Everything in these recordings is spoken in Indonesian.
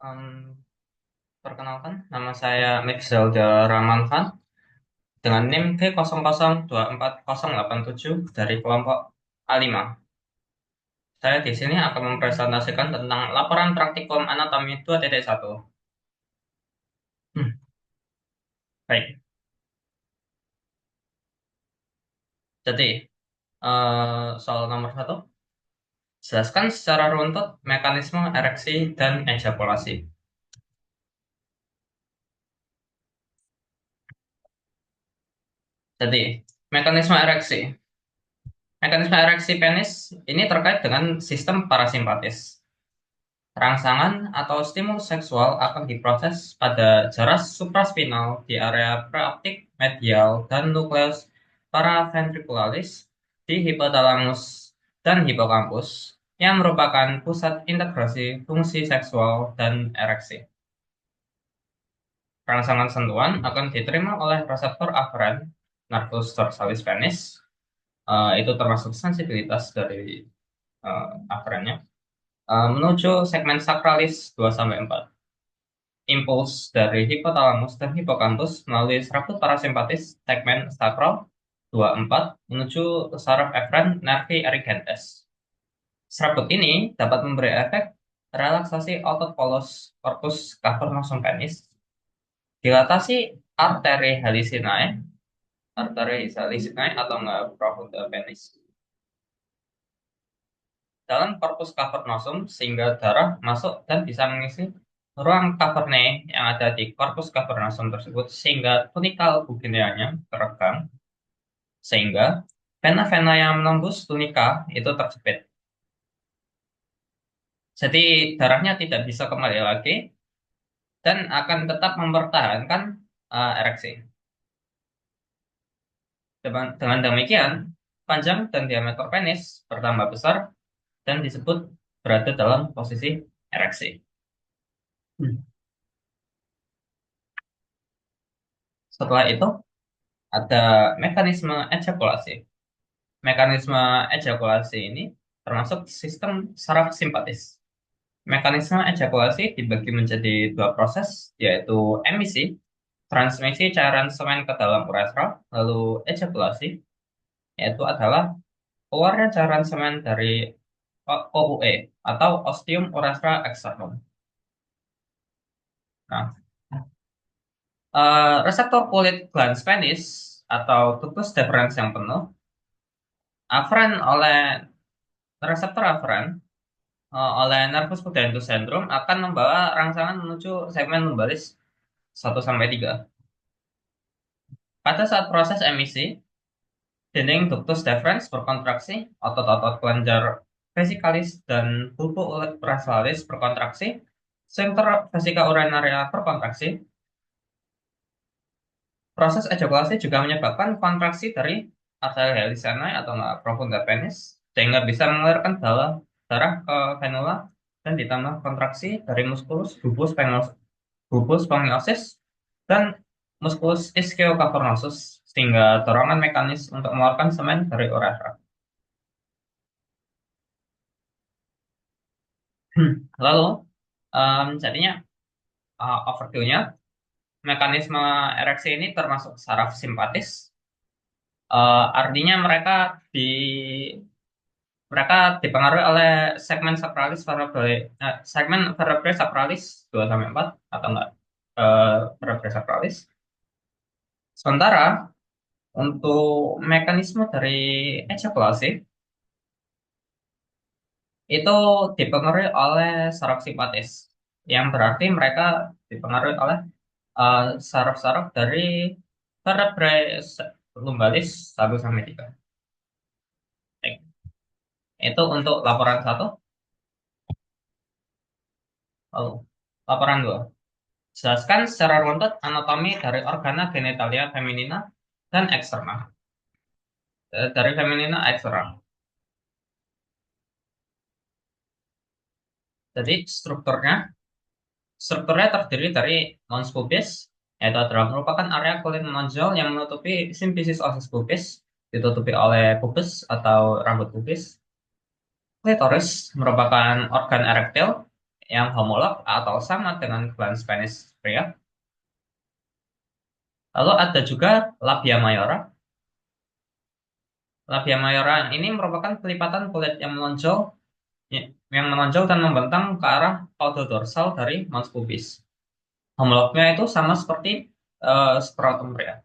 Em, Perkenalkan, nama saya Mixzelda Ramanvan dengan NIM G00240087 dari kelompok A5. Saya di sini akan mempresentasikan tentang laporan praktikum anatomi 2.1. Hmm, baik. Jadi, soal nomor satu, jelaskan secara runtut mekanisme ereksi dan ejakulasi. Jadi, mekanisme ereksi. Mekanisme ereksi penis ini terkait dengan sistem parasimpatis. Rangsangan atau stimulus seksual akan diproses pada jaras supraspinal di area preoptik medial dan nukleus paraventricularis di hipotalamus dan hipokampus yang merupakan pusat integrasi fungsi seksual dan ereksi. Rangsangan sentuhan akan diterima oleh reseptor aferen nervus dorsalis penis, itu termasuk sensibilitas dari aferennya, menuju segmen sakralis 2-4. Impuls dari hipotalamus dan hipokampus melalui serabut parasimpatis segmen sakral 24 menuju saraf efren nervi erigentes. Serabut ini dapat memberi efek relaksasi otot polus corpus cavernosum penis, dilatasi arteri helicinae atau enggak profunda penis dalam korpus cavernosum sehingga darah masuk dan bisa mengisi ruang cavernae yang ada di korpus cavernosum tersebut sehingga tunikal bugineanya terekam sehingga vena-vena yang menembus tunika itu terjepit. Jadi darahnya tidak bisa kembali lagi dan akan tetap mempertahankan ereksi. Dengan demikian, panjang dan diameter penis bertambah besar dan disebut berada dalam posisi ereksi. Hmm. Setelah itu, ada mekanisme ejakulasi. Mekanisme ejakulasi ini termasuk sistem saraf simpatis. Mekanisme ejakulasi dibagi menjadi dua proses, yaitu emisi, transmisi cairan semen ke dalam uretra, lalu ejakulasi, yaitu adalah keluarnya cairan semen dari OUE atau ostium urethra externum. Nah, reseptor kulit glans penis atau tubuh deferens yang penuh, aferen oleh reseptor aferen oleh nervus pudendus syndrome akan membawa rangsangan menuju segmen lumbalis 1-3. Pada saat proses emisi, dinding ductus deferens berkontraksi, otot-otot kelenjar vesikalis dan bulbo urethralis berkontraksi, sphincter vesika urinaria berkontraksi. Proses ejakulasi juga menyebabkan kontraksi dari arteria helicinae atau enggak profunda penis, sehingga bisa mengalirkan darah ke venula dan ditambah kontraksi dari muskulus bulbus spongiostis dan musculus ischiocavernosus sehingga dorongan mekanis untuk mengeluarkan semen dari uretra. Lalu, jadinya overview-nya, mekanisme ereksi ini termasuk saraf simpatis. Artinya mereka dipengaruhi oleh segmen sakralis segmen vertebrae sakralis 2-4 atau enggak vertebrae sakralis. Sementara untuk mekanisme dari ejakulasi itu dipengaruhi oleh saraf simpatis, yang berarti mereka dipengaruhi oleh eh, saraf-saraf dari vertebrae lumbalis 1-3. Baik. Itu untuk laporan satu. Lalu, laporan 2. Jelaskan secara runtut anatomi dari organa genitalia feminina dan eksterna. Dari feminina eksterna. Jadi strukturnya terdiri dari mons pubis, yaitu adalah merupakan area kulit menonjol yang menutupi simfisis osis pubis, ditutupi oleh pubis atau rambut pubis. Klitoris merupakan organ erektil yang homolog atau sama dengan gland penis pria. Lalu ada juga labia mayora. Labia mayora ini merupakan kelipatan kulit yang menonjol dan membentang ke arah dorsal dari mons pubis. Homolognya itu sama seperti skrotum pria.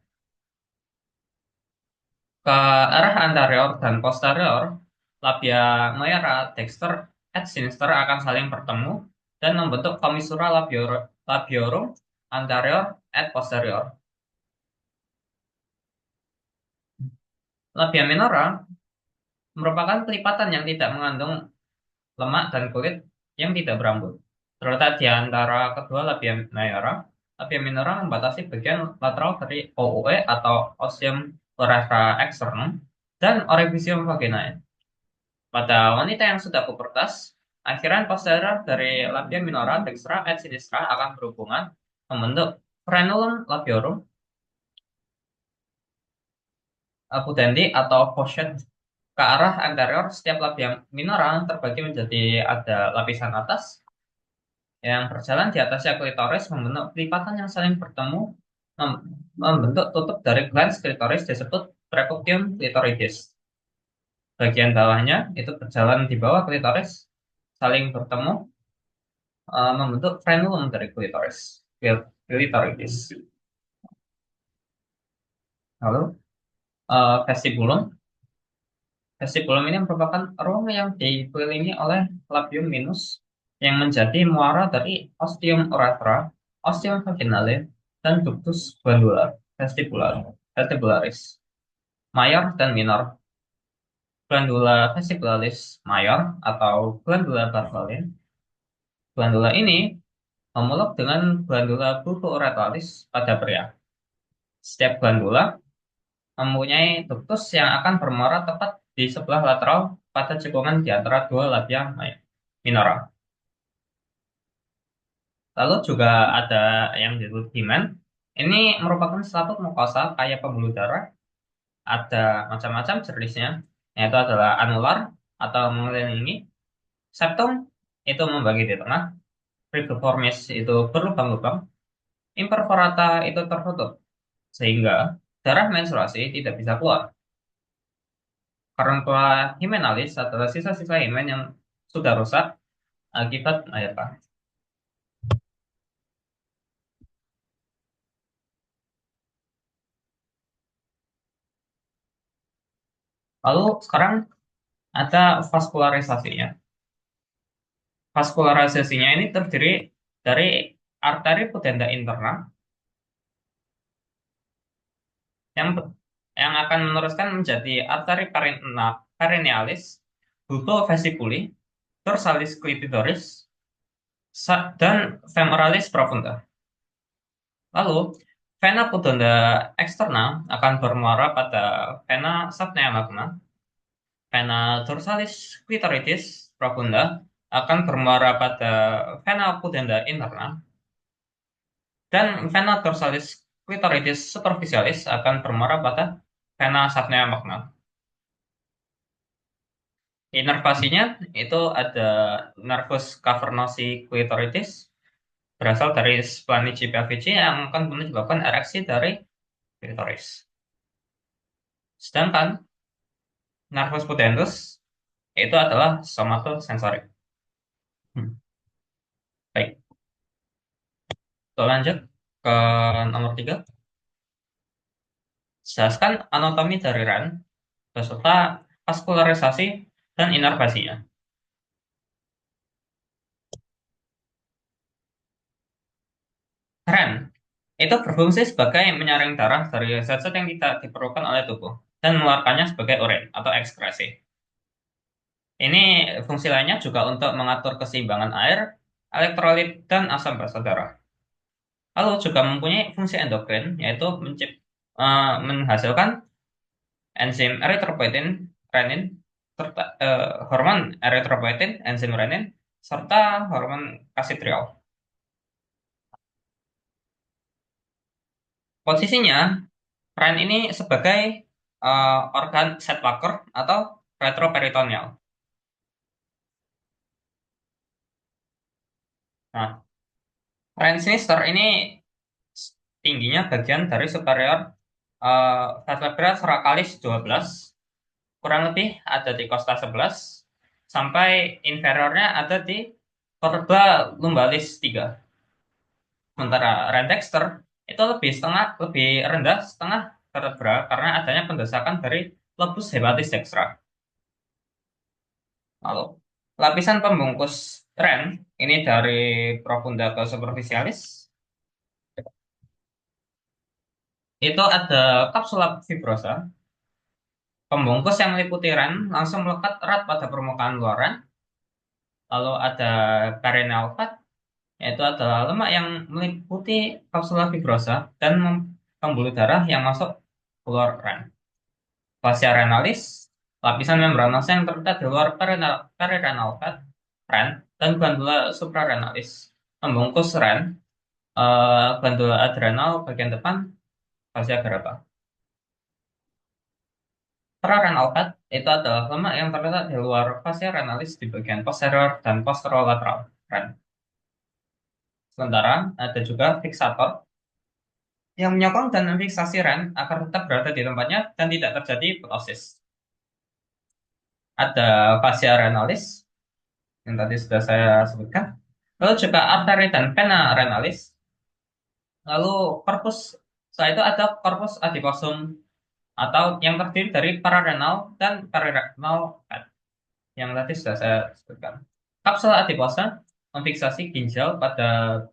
Ke arah anterior dan posterior, labia mayora, dexter, et sinister akan saling bertemu dan membentuk commissura labiorum anterior et posterior. Labia minora merupakan kelipatan yang tidak mengandung lemak dan kulit yang tidak berambut. Terletak di antara kedua labia minora membatasi bagian lateral dari OUE atau ostium urethra externum dan orificium vaginae. Pada wanita yang sudah pubertas, akhiran posterior dari labia minora, dextra, et sinistra akan berhubungan membentuk frenulum labiorum pudendii atau pochette ke arah anterior. Setiap labia minora terbagi menjadi ada lapisan atas yang berjalan di atasnya klitoris membentuk kelipatan yang saling bertemu membentuk tutup dari glans klitoris disebut prepucium clitoridis. Bagian bawahnya itu berjalan di bawah klitoris saling bertemu membentuk frenulum dari clitoridis. Lalu vestibulum. Vestibulum ini merupakan ruang yang dikelilingi oleh labium minus yang menjadi muara dari ostium urethra, ostium vaginale, dan ductus vestibularis, mayor dan minor. Glandula vestibularis mayor atau glandula Bartholin. Glandula ini homolog dengan glandula bulbourethralis pada pria. Setiap glandula mempunyai ductus yang akan bermuara tepat di sebelah lateral pada cekungan di antara dua labia minora. Lalu juga ada yang disebut himen. Ini merupakan selaput mukosa kaya pembuluh darah. Ada macam-macam jenisnya, yaitu adalah anular atau mengelilingi, septum itu membagi di tengah, ribiformis itu berlubang-lubang, imperforata itu tertutup, sehingga darah menstruasi tidak bisa keluar. Karena himenalis adalah sisa-sisa himen yang sudah rusak akibat air panas. Lalu sekarang ada vaskularisasinya. Vaskularisasinya ini terdiri dari arteri pudenda interna yang yang akan meneruskan menjadi arteri perinealis, bulbo-vesiculi, dorsalis clitoris, dan femoralis profunda. Lalu, vena pudenda eksterna akan bermuara pada vena sapnea magna, vena dorsalis clitoridis profunda akan bermuara pada vena pudenda interna, dan vena dorsalis clitoridis superficialis akan bermuara pada vena sapnea magna. Inervasinya itu ada nervus cavernosi clitoridis berasal dari splanchnici pelvici yang akan menyebabkan ereksi dari klitoris. Sedangkan nervus pudendus itu adalah somatosensorik. Baik, kita lanjut ke nomor 3. Jelaskan anatomi dari RAN beserta vaskularisasi dan inervasinya. RAN itu berfungsi sebagai menyaring darah dari zat-zat yang tidak diperlukan oleh tubuh dan mengeluarkannya sebagai urin atau ekskresi. Ini fungsi lainnya juga untuk mengatur keseimbangan air, elektrolit, dan asam basa darah. Lalu juga mempunyai fungsi endokrin, yaitu menghasilkan enzim eritropoietin, renin, serta hormon eritropoietin, enzim renin, serta hormon kalsitriol. Posisinya, ren ini sebagai organ Sedgwick atau retroperitoneal. Nah, Ryan Sinister ini tingginya bagian dari superior vertebra thoracalis 12, kurang lebih ada di costa 11, sampai inferiornya ada di vertebra lumbalis 3. Sementara Ryan Dexter itu lebih rendah setengah vertebra karena adanya pendesakan dari lobus hepatis dextra. Lalu, lapisan pembungkus Ren ini dari profunda ke superficialis itu ada kapsula fibrosa, pembungkus yang meliputi Ren langsung melekat erat pada permukaan luar Ren. Lalu ada perineal fat, yaitu adalah lemak yang meliputi kapsula fibrosa dan pembuluh darah yang masuk keluar Ren. Fascia renalis, lapisan membranosa yang terletak di luar perirenal fat, Ren, dan glandula suprarenalis. Pembungkus Ren, glandula adrenal bagian depan, fascia grata. Prarenal fat itu adalah lemak yang terletak di luar fascia renalis di bagian posterior dan posterolateral Ren. Sementara ada juga fiksator yang menyokong dan memfiksasi Ren agar tetap berada di tempatnya dan tidak terjadi ptosis. Ada fascia renalis yang tadi sudah saya sebutkan. Lalu juga arteri dan vena renalis. Lalu corpus, setelah itu ada corpus adiposum atau yang terdiri dari pararenal dan perirenal fat yang tadi sudah saya sebutkan. Kapsula adiposa memfiksasi ginjal pada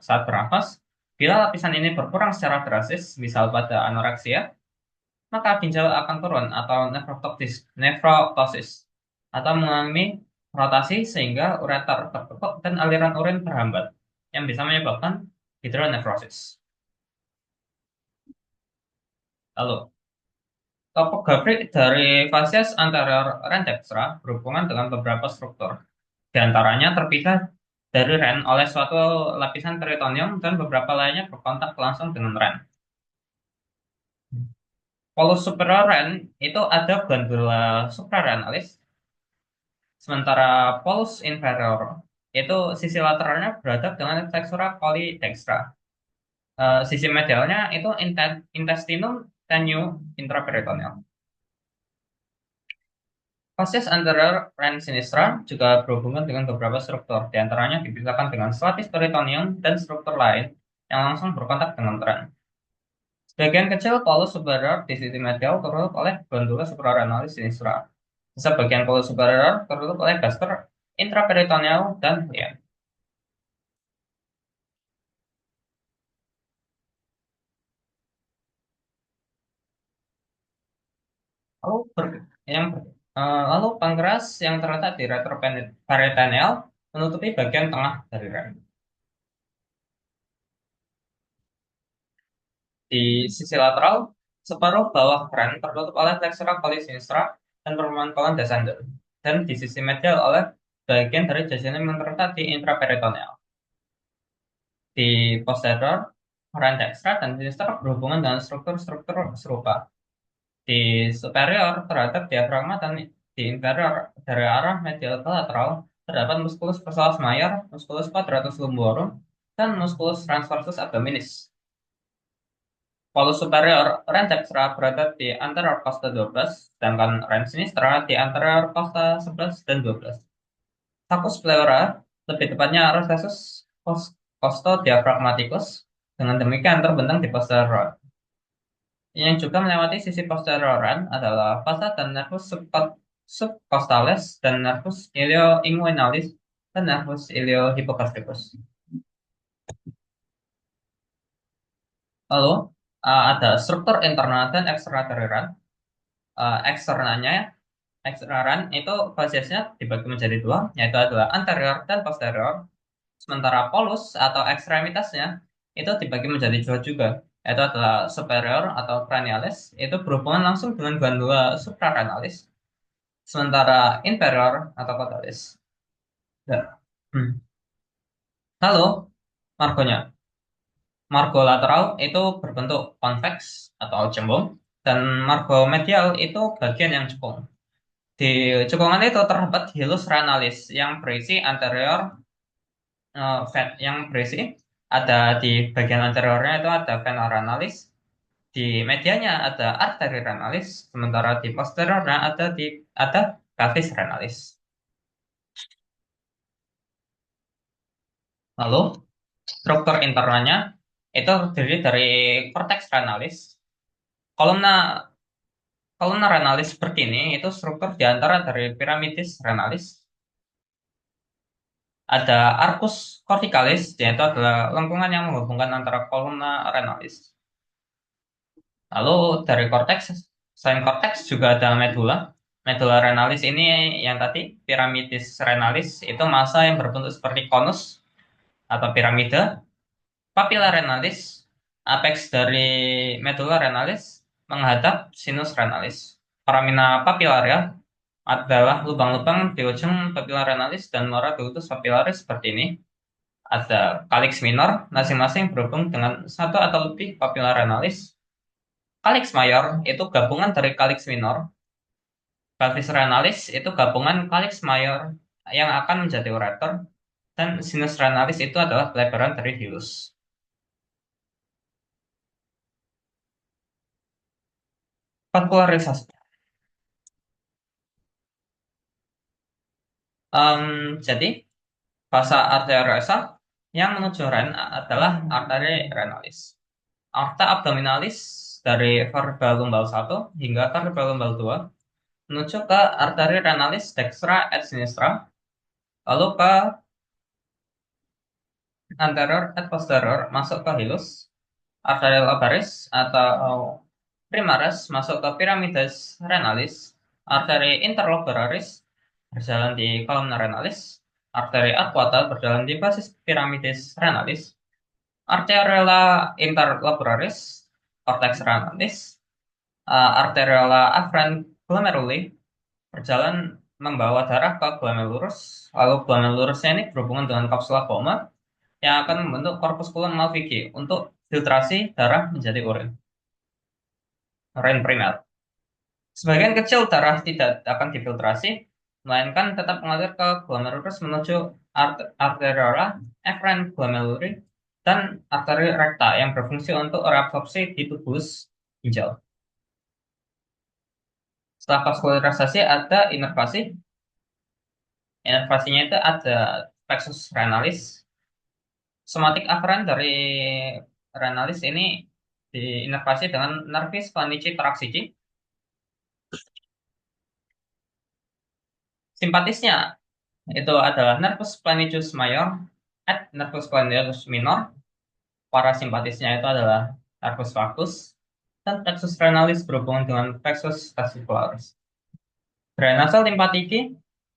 saat bernafas. Bila lapisan ini berkurang secara drastis, misal pada anoreksia, maka ginjal akan turun atau nefroptosis atau mengalami rotasi sehingga ureter tertutup dan aliran urin terhambat yang bisa menyebabkan hidronefrosis. Lalu, topografi dari facies anterior Rendextra berhubungan dengan beberapa struktur. Di antaranya terpisah dari ren oleh suatu lapisan peritoneum dan beberapa lainnya berkontak langsung dengan ren. Polus superior ren itu ada glandula suprarenalis. Sementara polus inferior itu sisi lateralnya berhadap dengan tekstura polydextra. Sisi medialnya itu intestinum tenue intraperitoneal. Facies anterior ren sinistra juga berhubungan dengan beberapa struktur, di antaranya dipisahkan dengan stelatis peritoneum dan struktur lain yang langsung berkontak dengan ren. Sebagian kecil polus superior di sisi medial tertutup oleh glandula suprarenalis sinistra. Sebagian polus superior tertutup oleh gaster intraperitoneal dan lien. Lalu, lalu pankreas yang terletak di retroperitoneal menutupi bagian tengah dari ren. Di sisi lateral, separuh bawah ren tertutup oleh flexura polisinistra dan permukaan kolon descendant. Dan di sisi medial oleh bagian dari jejunum yang terletak di intraperitoneal. Di posterior, ren dextra dan sinistra berhubungan dengan struktur-struktur serupa. Di superior terhadap diafragma dan di inferior dari arah medial ke lateral terdapat musculus psoas major, musculus quadratus lumborum, dan musculus transversus abdominis. Polus superior ren dextra berada di anterior costa 12, sedangkan ren sinistra di anterior costa 11 dan 12. Sacus pleura, lebih tepatnya recessus costodiaphragmaticus, dengan demikian terbentang di posterior. Yang juga melewati sisi posterioran adalah fasa dan nervus subcostales dan nervus ilioinguinalis dan nervus iliohipogastricus. Lalu ada struktur internal dan eksternal dari ran. Eksternalnya, eksternal itu fasesnya dibagi menjadi dua, yaitu adalah anterior dan posterior. Sementara polus atau ekstremitasnya itu dibagi menjadi dua juga, yaitu adalah superior atau cranialis, itu berhubungan langsung dengan glandula suprarenalis. Sementara inferior atau cotalis. Ya. Hmm. Lalu, margonya. Margo lateral itu berbentuk convex atau cembung, dan margo medial itu bagian yang cekung. Di cekungan itu terdapat hilus renalis yang berisi anterior yang berisi ada di bagian anteriornya itu ada vena renalis, di medianya ada arteri renalis, sementara di posteriornya ada cavis renalis. Lalu struktur internalnya itu terdiri dari cortex renalis. Kolomna kolomna renalis seperti ini itu struktur di antara dari piramidis renalis. Ada arcus corticalis, yaitu adalah lengkungan yang menghubungkan antara kolomna renalis. Lalu dari cortex, selain cortex juga ada medulla. Medulla renalis ini yang tadi piramidis renalis itu massa yang berbentuk seperti konus atau piramida. Papilla renalis, apex dari medulla renalis menghadap sinus renalis. Foramina papillaria adalah lubang-lubang di ujung papilla renalis dan mora ductus papillaris seperti ini. Ada calyx minor, masing-masing berhubung dengan satu atau lebih papilla renalis. Calyx mayor itu gabungan dari calyx minor. Calyx renalis itu gabungan calyx mayor yang akan menjadi ureter. Dan sinus renalis itu adalah pelebaran dari hilus. Vaskularisasi. Jadi, fasa arteriosa yang menuju ren adalah arteri renalis. Aorta abdominalis dari vertebra lumbal 1 hingga vertebra lumbal 2 menuju ke arteri renalis dextra et sinistra, lalu ke anterior et posterior masuk ke hilus, arteri lobaris atau primaris masuk ke piramidus renalis, arteri interloberaris berjalan di kolumna renalis, arteri aquata berjalan di basis piramidus renalis, arteriola interloberaris, cortex renalis, arteriola afferent glomeruli berjalan membawa darah ke glomerulus, lalu glomerulusnya ini berhubungan dengan kapsula Bowman yang akan membentuk corpusculum malvigi untuk filtrasi darah menjadi urin primer. Sebagian kecil darah tidak akan difiltrasi, melainkan tetap mengalir ke glomerulus menuju arteriola efferent glomeruli dan arteri rekta yang berfungsi untuk reabsorpsi di tubus ginjal. Setelah vaskularisasi ada inervasi. Inervasinya itu ada plexus renalis. Somatic afferent dari renalis ini diinervasi dengan nervis planici thoracici. Simpatisnya itu adalah nervus planicus major et nervus planicus minor. Parasimpatisnya itu adalah nervus vagus dan plexus renalis berhubungan dengan plexus fascicularis. Drainase limpatiki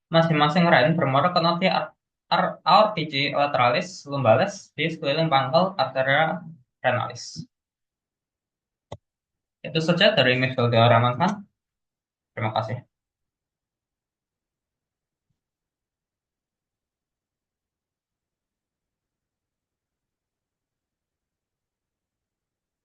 masing-masing ren bermuara ke nodi aortici lateralis lumbalis di sekeliling pangkal arteria renalis. Itu saja dari Michel de Ramankan. Terima kasih.